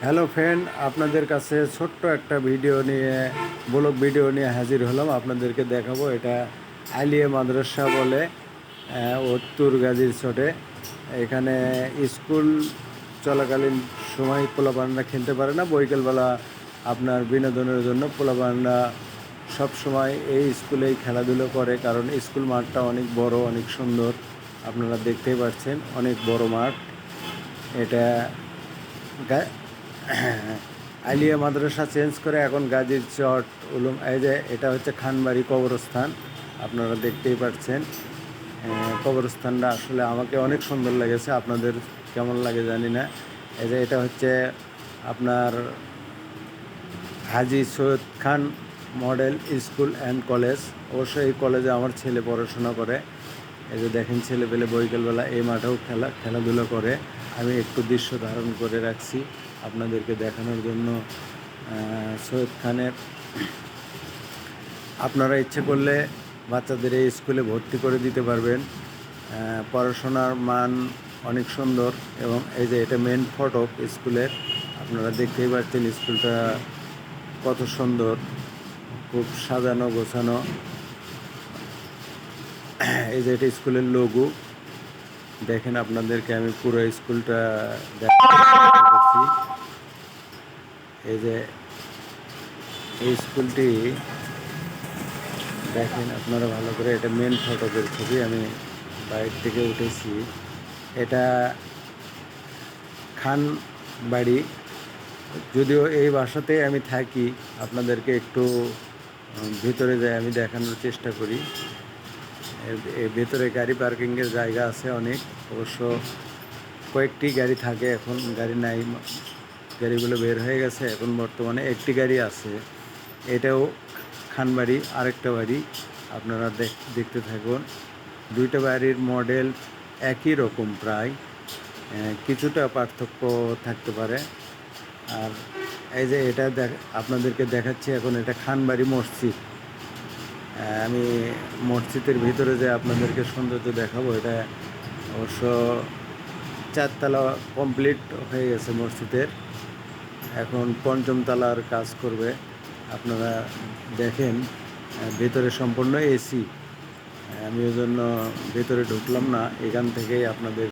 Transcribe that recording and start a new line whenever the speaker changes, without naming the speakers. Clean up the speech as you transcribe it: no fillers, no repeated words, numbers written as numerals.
Hello friend, আপনাদের কাছে ছোট্ট একটা ব্লগ ভিডিও নিয়ে হাজির হলাম। আপনাদেরকে দেখাবো এটা আলিয়া মাদ্রাসা বলে, উত্তর গাজীর চটে। এখানে স্কুল চলাকালীন সময় পোলাপানরা খেলতে পারে না, বৈকালবেলা আপনার বিনোদনের জন্য পোলাপানরা সব সময় এই স্কুলেই খেলাধুলো করে, কারণ স্কুল মাঠটা অনেক বড়, অনেক সুন্দর। আপনারা দেখতেই পাচ্ছেন, অনেক বড় মাঠ এটা। আলিয়া মাদ্রাসা চেঞ্জ করে এখন গাজীর চট উলুম, এই যে এটা হচ্ছে খানবাড়ি কবরস্থান। আপনারা দেখতেই পাচ্ছেন কবরস্থানটা আসলে আমাকে অনেক সুন্দর লেগেছে, আপনাদের কেমন লাগে জানি না। এই যে এটা হচ্ছে আপনার হাজী সৈয়দ খান মডেল স্কুল অ্যান্ড কলেজ। অবশ্যই এই কলেজে আমার ছেলে পড়াশোনা করে। এই যে দেখেন, ছেলেপেলে বৈকালবেলা এই মাঠেও খেলাধুলা করে। আমি একটু দৃশ্য ধারণ করে রাখছি আপনাদেরকে দেখানোর জন্য। সৈয়দ খানের আপনারা ইচ্ছে করলে বাচ্চাদের এই স্কুলে ভর্তি করে দিতে পারবেন। পড়াশোনার মান অনেক সুন্দর। এবং এই যে এটা মেন ফটক স্কুলের, আপনারা দেখতেই পাচ্ছেন স্কুলটা কত সুন্দর, খুব সাজানো গোছানো। এই যে এটা স্কুলের লোগো, দেখেন আপনাদেরকে আমি পুরো স্কুলটা দেখার চেষ্টা করছি। এই যে এই স্কুলটি দেখেন আপনারা ভালো করে, এটা মেন ফটকের ছবি, আমি বাইরে থেকে উঠেছি। এটা খান বাড়ি, যদিও এই বাসাতে আমি থাকি। আপনাদেরকে একটু ভিতরে যাই, আমি দেখানোর চেষ্টা করি। এর ভেতরে গাড়ি পার্কিংয়ের জায়গা আছে অনেক, অবশ্য কয়েকটি গাড়ি থাকে, এখন গাড়ি নাই, গাড়িগুলো বের হয়ে গেছে। এখন বর্তমানে একটি গাড়ি আছে। এটাও খানবাড়ি, আরেকটা বাড়ি। আপনারা দেখতে থাকুন। দুইটা বাড়ির মডেল একই রকম প্রায়, কিছুটা পার্থক্য থাকতে পারে। আর এই যে এটা আপনাদেরকে দেখাচ্ছি এখন, এটা খানবাড়ি মসজিদ। আমি মসজিদের ভিতরে যে আপনাদেরকে সৌন্দর্য দেখাবো, এটা অবশ্য 4 তলা কমপ্লিট হয়ে গেছে মসজিদের, এখন 5ম তলার কাজ করবে। আপনারা দেখেন ভেতরে সম্পূর্ণ এসি। আমি ওই জন্য ভেতরে ঢুকলাম না, এখান থেকেই আপনাদের